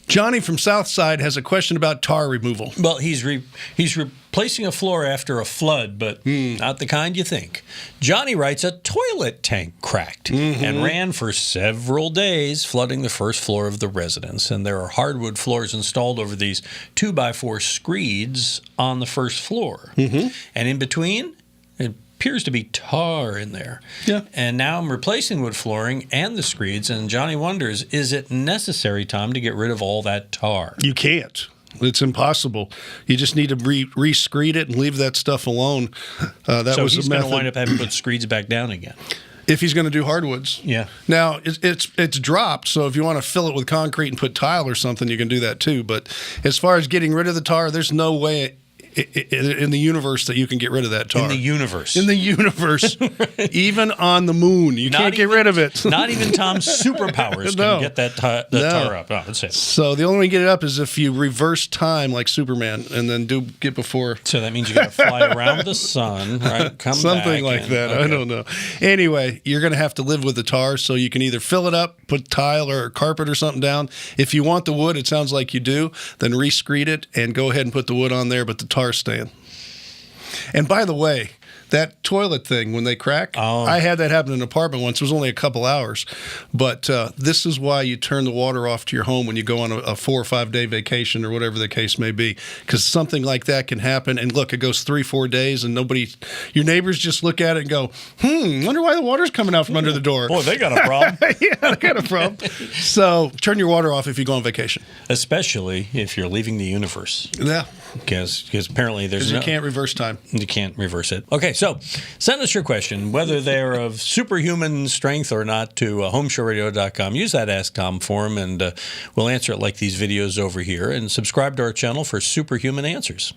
Johnny from Southside has a question about tar removal. Well, he's replacing a floor after a flood, but not the kind you think. Johnny writes a toilet tank cracked and ran for several days, flooding the first floor of the residence. And there are hardwood floors installed over these 2x4 screeds on the first floor. And in between, it appears to be tar in there. Yeah. And now I'm replacing wood flooring and the screeds, and Johnny wonders, is it necessary, Tom, to get rid of all that tar? You can't. It's impossible. You just need to re-screed it and leave that stuff alone. So he's going to wind up having to put screeds back down again. If he's going to do hardwoods. Yeah. Now, it's dropped, so if you want to fill it with concrete and put tile or something, you can do that too. But as far as getting rid of the tar, there's no way in the universe that you can get rid of that tar. In the universe. In the universe. Even on the moon. You can't get rid of it. Not even Tom's superpowers can get that tar up. Oh, that's it. So the only way you get it up is if you reverse time like Superman and then get before. So that means you got to fly around the sun, right? Come Something back like that. Okay. I don't know. Anyway, you're going to have to live with the tar, so you can either fill it up, put tile or carpet or something down. If you want the wood, it sounds like you do, then re-screed it and go ahead and put the wood on there, but the tar staying. And by the way, that toilet thing, when they crack, I had that happen in an apartment once. It was only a couple hours. But this is why you turn the water off to your home when you go on a 4 or 5 day vacation or whatever the case may be. Because something like that can happen. And look, it goes 3-4 days and your neighbors just look at it and go, wonder why the water's coming out from under the door. Boy, they got a problem. Yeah, they got a problem. So turn your water off if you go on vacation. Especially if you're leaving the universe. Yeah. Because apparently you can't reverse time. You can't reverse it. Okay, so send us your question, whether they're of superhuman strength or not, to HomeShowRadio.com. Use that Ask Tom form, and we'll answer it like these videos over here. And subscribe to our channel for superhuman answers.